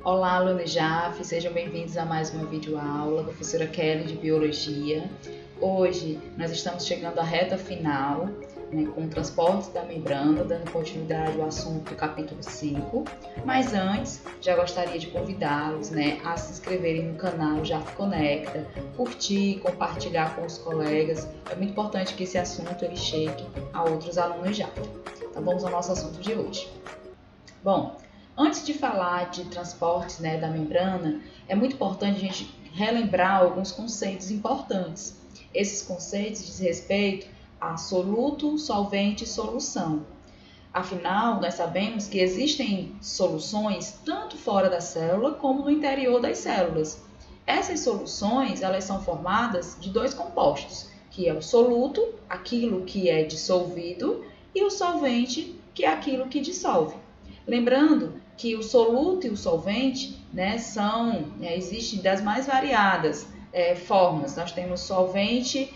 Olá, alunos JAF, sejam bem-vindos a mais uma videoaula, professora Kelly de Biologia. Hoje nós estamos chegando à reta final, com transportes da membrana, dando continuidade ao assunto do capítulo 5. Mas antes, já gostaria de convidá-los a se inscreverem no canal JAF Conecta, curtir, compartilhar com os colegas. É muito importante que esse assunto ele chegue a outros alunos JAF. Então vamos ao nosso assunto de hoje. Bom, antes de falar de transportes da membrana, é muito importante a gente relembrar alguns conceitos importantes. Esses conceitos dizem respeito a soluto, solvente e solução. Afinal, nós sabemos que existem soluções tanto fora da célula como no interior das células. Essas soluções elas são formadas de dois compostos, que é o soluto, aquilo que é dissolvido, e o solvente, que é aquilo que dissolve. Lembrando que o soluto e o solvente existem das mais variadas formas. Nós temos solvente,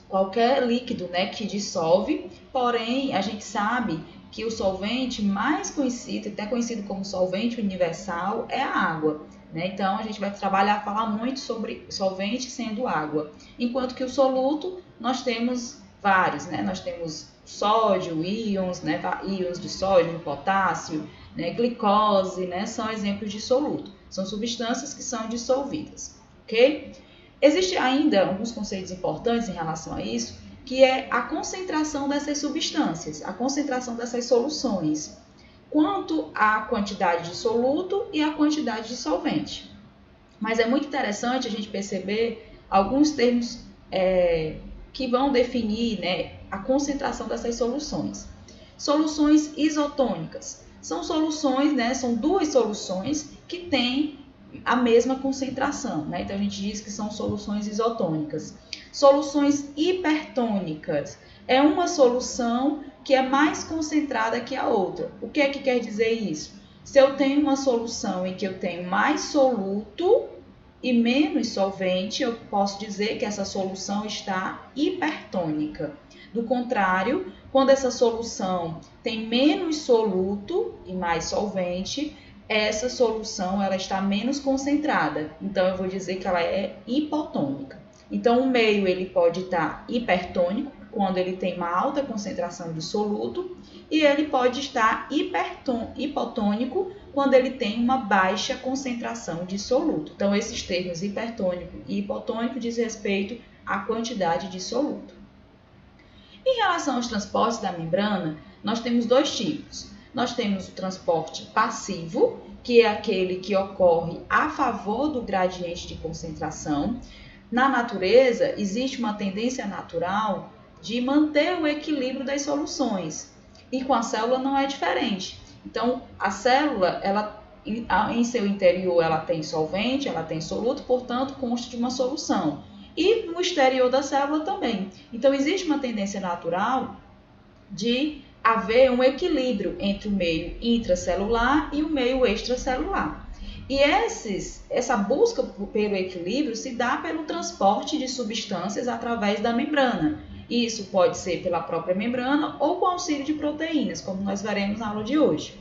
qualquer líquido que dissolve, porém a gente sabe que o solvente mais conhecido, até conhecido como solvente universal, é a água. Então a gente vai falar muito sobre solvente sendo água. Enquanto que o soluto nós temos vários, nós temos sódio, íons, íons de sódio, potássio, glicose, são exemplos de soluto. São substâncias que são dissolvidas, ok? Existem ainda alguns conceitos importantes em relação a isso, que é a concentração dessas substâncias, a concentração dessas soluções, quanto à quantidade de soluto e à quantidade de solvente. Mas é muito interessante a gente perceber alguns termos que vão definir a concentração dessas soluções. Soluções isotônicas são soluções, são duas soluções que têm a mesma concentração, Então a gente diz que são soluções isotônicas. Soluções hipertônicas é uma solução que é mais concentrada que a outra. O que é que quer dizer isso? Se eu tenho uma solução em que eu tenho mais soluto e menos solvente, eu posso dizer que essa solução está hipertônica. Do contrário, quando essa solução tem menos soluto e mais solvente, essa solução ela está menos concentrada. Então, eu vou dizer que ela é hipotônica. Então, o meio ele pode estar hipertônico, quando ele tem uma alta concentração de soluto, e ele pode estar hipotônico, quando ele tem uma baixa concentração de soluto. Então, esses termos hipertônico e hipotônico diz respeito à quantidade de soluto. Em relação aos transportes da membrana, nós temos dois tipos. Nós temos o transporte passivo, que é aquele que ocorre a favor do gradiente de concentração. Na natureza, existe uma tendência natural de manter o equilíbrio das soluções. E com a célula não é diferente. Então, a célula, em seu interior, ela tem solvente, ela tem soluto, portanto, consta de uma solução. E no exterior da célula também. Então, existe uma tendência natural de haver um equilíbrio entre o meio intracelular e o meio extracelular. E essa busca pelo equilíbrio se dá pelo transporte de substâncias através da membrana. Isso pode ser pela própria membrana ou com auxílio de proteínas, como nós veremos na aula de hoje.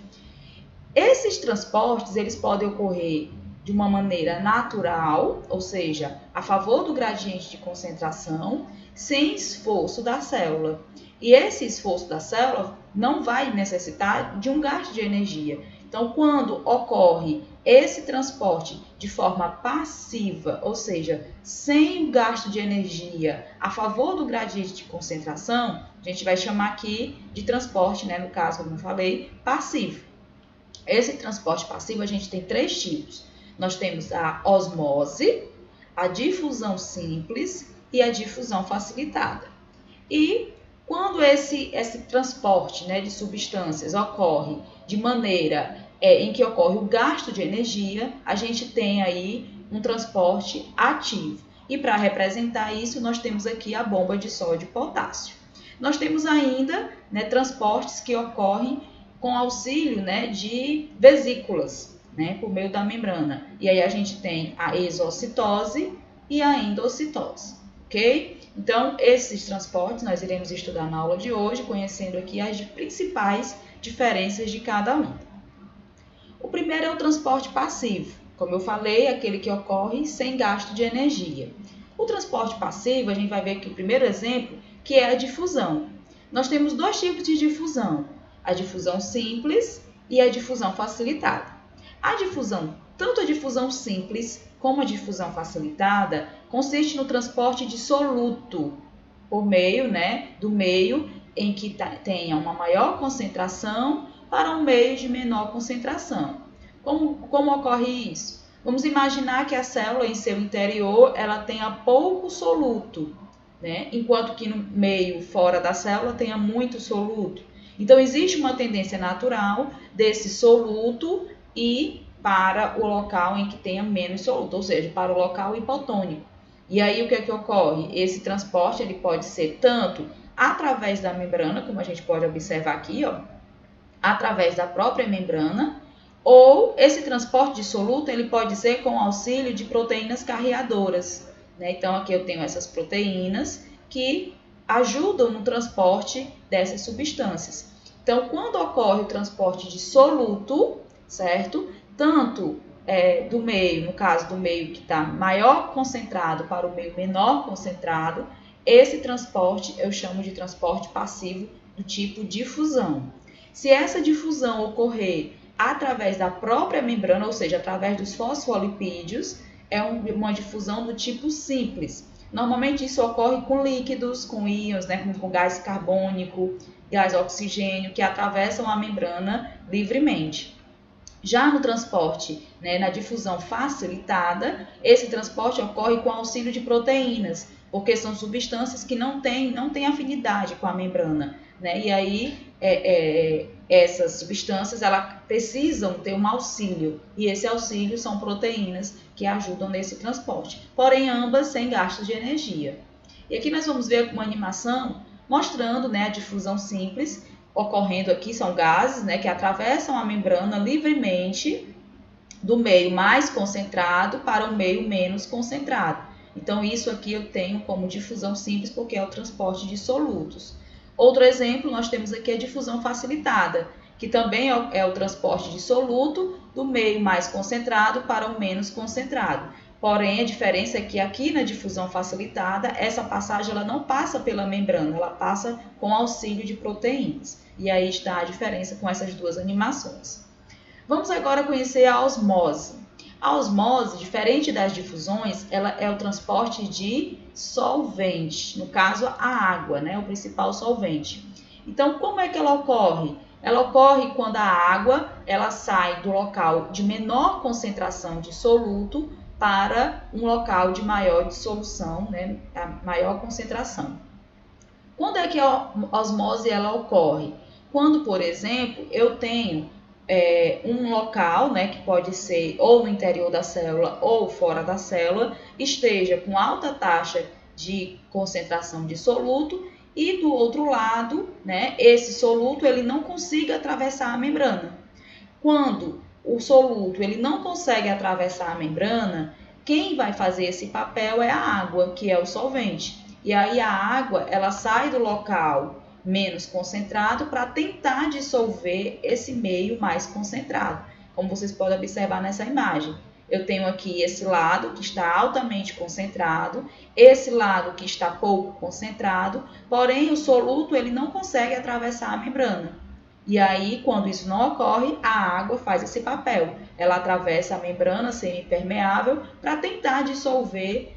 Esses transportes eles podem ocorrer de uma maneira natural, ou seja, a favor do gradiente de concentração, sem esforço da célula. E esse esforço da célula não vai necessitar de um gasto de energia. Então, quando ocorre esse transporte de forma passiva, ou seja, sem o gasto de energia a favor do gradiente de concentração, a gente vai chamar aqui de transporte, no caso, como eu falei, passivo. Esse transporte passivo a gente tem três tipos. Nós temos a osmose, a difusão simples e a difusão facilitada. E quando esse transporte de substâncias ocorre de maneira em que ocorre o gasto de energia, a gente tem aí um transporte ativo. E para representar isso, nós temos aqui a bomba de sódio e potássio. Nós temos ainda transportes que ocorrem com auxílio de vesículas, por meio da membrana. E aí a gente tem a exocitose e a endocitose, ok? Então, esses transportes nós iremos estudar na aula de hoje, conhecendo aqui as principais diferenças de cada um. o transporte passivo? Como eu falei, aquele que ocorre sem gasto de energia. O transporte passivo, a gente vai ver aqui o primeiro exemplo, que é a difusão. Nós temos dois tipos de difusão, a difusão simples e a difusão facilitada. Tanto a difusão simples como a difusão facilitada consiste no transporte de soluto por meio, do meio em que tenha uma maior concentração para um meio de menor concentração. Como ocorre isso? Vamos imaginar que a célula em seu interior ela tenha pouco soluto, enquanto que no meio fora da célula tenha muito soluto. Então, existe uma tendência natural desse soluto ir para o local em que tenha menos soluto, ou seja, para o local hipotônico. E aí, o que é que ocorre? Esse transporte ele pode ser tanto através da membrana, como a gente pode observar aqui, através da própria membrana, ou esse transporte de soluto ele pode ser com auxílio de proteínas carreadoras. Então, aqui eu tenho essas proteínas que ajudam no transporte dessas substâncias. Então, quando ocorre o transporte de soluto, certo? Tanto do meio, no caso do meio que está maior concentrado para o meio menor concentrado, esse transporte eu chamo de transporte passivo do tipo difusão. Se essa difusão ocorrer através da própria membrana, ou seja, através dos fosfolipídios, é uma difusão do tipo simples. Normalmente isso ocorre com líquidos, com íons, com gás carbônico, gás oxigênio, que atravessam a membrana livremente. Já no transporte, na difusão facilitada, esse transporte ocorre com auxílio de proteínas, porque são substâncias que não têm afinidade com a membrana. E aí, essas substâncias elas precisam ter um auxílio, e esse auxílio são proteínas que ajudam nesse transporte, porém ambas sem gastos de energia. E aqui nós vamos ver uma animação mostrando a difusão simples, ocorrendo aqui são gases que atravessam a membrana livremente do meio mais concentrado para o meio menos concentrado. Então isso aqui eu tenho como difusão simples porque é o transporte de solutos. Outro exemplo, nós temos aqui a difusão facilitada, que também é o transporte de soluto do meio mais concentrado para o menos concentrado. Porém, a diferença é que aqui na difusão facilitada, essa passagem ela não passa pela membrana, ela passa com auxílio de proteínas. E aí está a diferença com essas duas animações. Vamos agora conhecer a osmose. A osmose, diferente das difusões, ela é o transporte de solvente, no caso a água, o principal solvente. Então, como é que ela ocorre? Ela ocorre quando a água ela sai do local de menor concentração de soluto para um local de maior dissolução, a maior concentração. Quando é que a osmose ela ocorre? Quando, por exemplo, eu tenho um local, que pode ser ou no interior da célula ou fora da célula, esteja com alta taxa de concentração de soluto e do outro lado, esse soluto ele não consiga atravessar a membrana. Quando o soluto ele não consegue atravessar a membrana, quem vai fazer esse papel é a água, que é o solvente. E aí a água ela sai do local menos concentrado para tentar dissolver esse meio mais concentrado, como vocês podem observar nessa imagem. Eu tenho aqui esse lado que está altamente concentrado, esse lado que está pouco concentrado, porém o soluto ele não consegue atravessar a membrana. E aí, quando isso não ocorre, a água faz esse papel. Ela atravessa a membrana semipermeável para tentar dissolver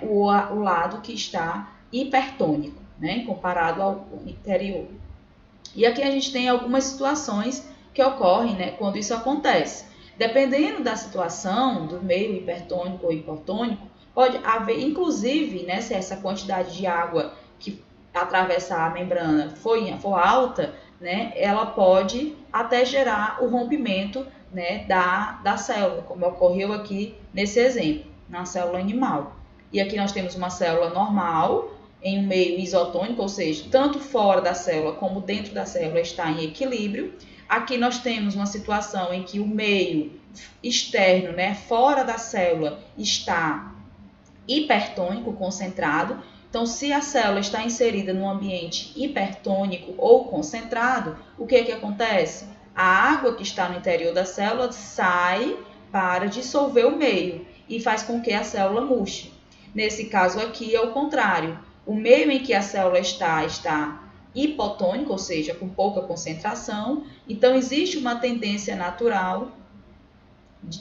o lado que está hipertônico, comparado ao interior. E aqui a gente tem algumas situações que ocorrem quando isso acontece. Dependendo da situação, do meio hipertônico ou hipotônico, pode haver, inclusive, se essa quantidade de água que atravessar a membrana for alta, ela pode até gerar o rompimento da célula, como ocorreu aqui nesse exemplo, na célula animal. E aqui nós temos uma célula normal, em um meio isotônico, ou seja, tanto fora da célula como dentro da célula está em equilíbrio. Aqui nós temos uma situação em que o meio externo, fora da célula, está hipertônico, concentrado. Então, se a célula está inserida num ambiente hipertônico ou concentrado, o que é que acontece? A água que está no interior da célula sai para dissolver o meio e faz com que a célula murche. Nesse caso aqui é o contrário. O meio em que a célula está hipotônico, ou seja, com pouca concentração. Então, existe uma tendência natural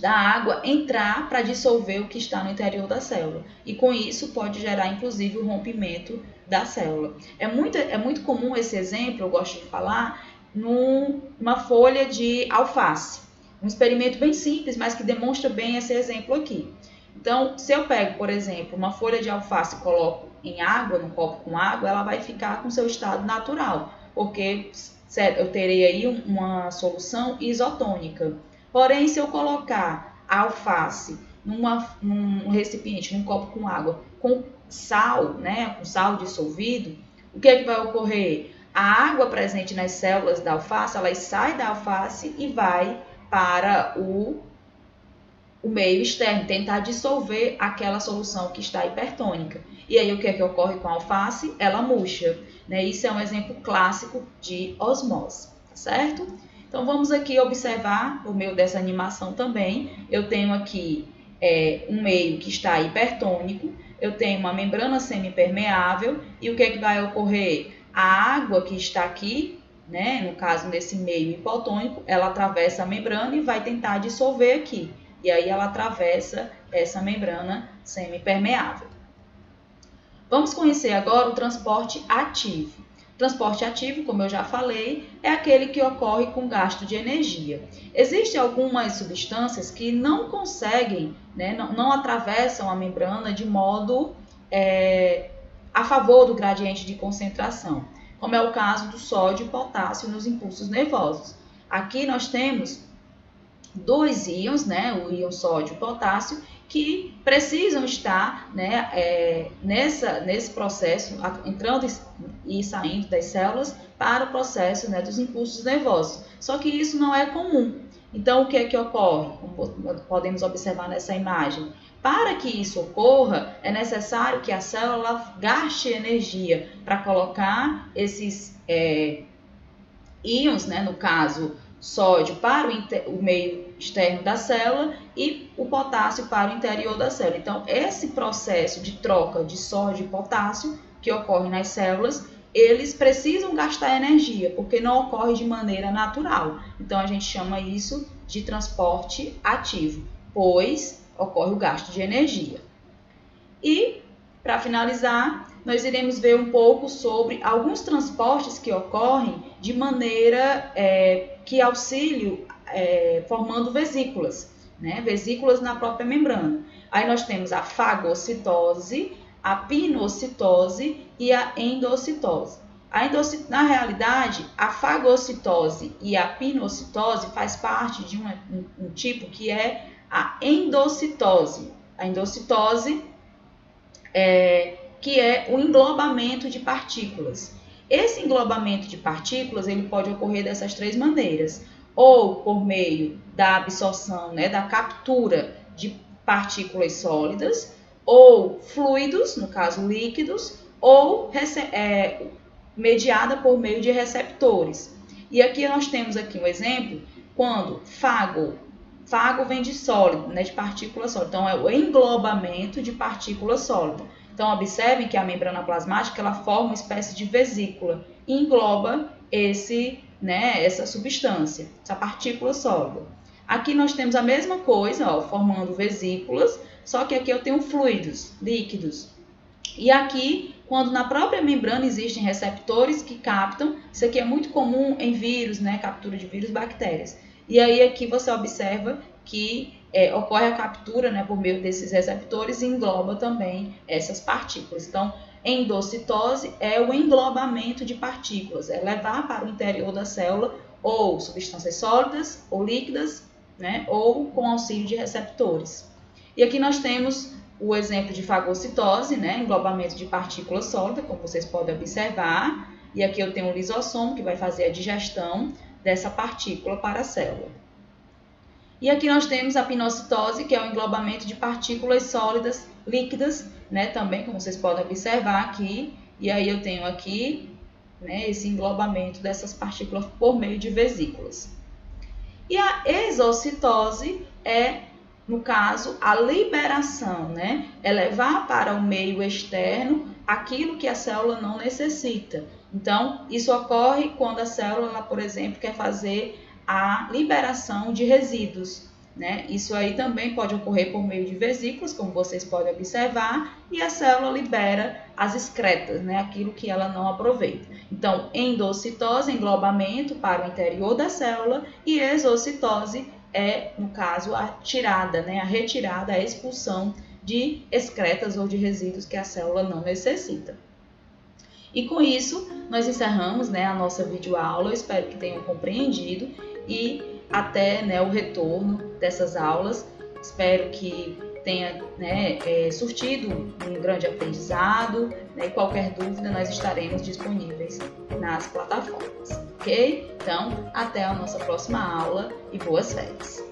da água entrar para dissolver o que está no interior da célula. E com isso pode gerar, inclusive, o rompimento da célula. É muito comum esse exemplo, eu gosto de falar, numa folha de alface. Um experimento bem simples, mas que demonstra bem esse exemplo aqui. Então, se eu pego, por exemplo, uma folha de alface e coloco em água, num copo com água, ela vai ficar com seu estado natural, porque eu terei aí uma solução isotônica. Porém, se eu colocar a alface num recipiente, num copo com água, com sal, né, com sal dissolvido, o que é que vai ocorrer? A água presente nas células da alface, ela sai da alface e vai para o meio externo, tentar dissolver aquela solução que está hipertônica. E aí o que é que ocorre com a alface? Ela murcha, né? Isso é um exemplo clássico de osmose, tá certo? Então vamos aqui observar por meio dessa animação também. Eu tenho aqui um meio que está hipertônico, eu tenho uma membrana semipermeável e o que é que vai ocorrer? A água que está aqui, né, no caso nesse meio hipotônico, ela atravessa a membrana e vai tentar dissolver aqui. E aí ela atravessa essa membrana semipermeável. Vamos conhecer agora o transporte ativo. O transporte ativo, como eu já falei, é aquele que ocorre com gasto de energia. Existem algumas substâncias que não conseguem, né, não atravessam a membrana de modo a favor do gradiente de concentração, como é o caso do sódio e potássio nos impulsos nervosos. Aqui nós temos dois íons, né, o íon sódio e potássio, que precisam estar, né, nesse processo, entrando e saindo das células para o processo, né, dos impulsos nervosos. Só que isso não é comum. Então, o que é que ocorre? Como podemos observar nessa imagem. Para que isso ocorra, é necessário que a célula gaste energia para colocar esses íons, né, no caso, sódio para o meio externo da célula e o potássio para o interior da célula. Então, esse processo de troca de sódio e potássio que ocorre nas células, eles precisam gastar energia, porque não ocorre de maneira natural. Então, a gente chama isso de transporte ativo, pois ocorre o gasto de energia. E, para finalizar, nós iremos ver um pouco sobre alguns transportes que ocorrem de maneira que auxiliam formando vesículas, né? Vesículas na própria membrana. Aí nós temos a fagocitose, a pinocitose e a endocitose. Na realidade, a fagocitose e a pinocitose faz parte de um tipo que é a endocitose. A endocitose que é o englobamento de partículas. Esse englobamento de partículas ele pode ocorrer dessas três maneiras, ou por meio da absorção, né, da captura de partículas sólidas, ou fluidos, no caso líquidos, ou mediada por meio de receptores. E aqui nós temos aqui um exemplo, quando fago vem de sólido, né, de partícula sólida. Então, é o englobamento de partícula sólida. Então, observem que a membrana plasmática ela forma uma espécie de vesícula e engloba essa substância, essa partícula sólida. Aqui nós temos a mesma coisa, ó, formando vesículas, só que aqui eu tenho fluidos, líquidos. E aqui, quando na própria membrana existem receptores que captam, isso aqui é muito comum em vírus, né, captura de vírus, bactérias. E aí aqui você observa que ocorre a captura, né, por meio desses receptores e engloba também essas partículas. Então, endocitose é o englobamento de partículas, é levar para o interior da célula ou substâncias sólidas ou líquidas, né, ou com auxílio de receptores. E aqui nós temos o exemplo de fagocitose, né, englobamento de partículas sólidas, como vocês podem observar. E aqui eu tenho um lisossomo que vai fazer a digestão dessa partícula para a célula. E aqui nós temos a pinocitose, que é o englobamento de partículas sólidas, líquidas, né, também, como vocês podem observar aqui. E aí eu tenho aqui, né, esse englobamento dessas partículas por meio de vesículas. E a exocitose é, no caso, a liberação, né? É levar para o meio externo aquilo que a célula não necessita. Então, isso ocorre quando a célula, por exemplo, quer fazer a liberação de resíduos, né? Isso aí também pode ocorrer por meio de vesículas, como vocês podem observar, e a célula libera as excretas, né? Aquilo que ela não aproveita. Então, endocitose, englobamento para o interior da célula, e exocitose é, no caso, a tirada, né? A retirada, a expulsão de excretas ou de resíduos que a célula não necessita. E com isso, nós encerramos, né, a nossa videoaula. Eu espero que tenham compreendido e até, né, o retorno dessas aulas. Espero que tenha, né, surtido um grande aprendizado, né, e qualquer dúvida nós estaremos disponíveis nas plataformas, ok? Então, até a nossa próxima aula e boas férias!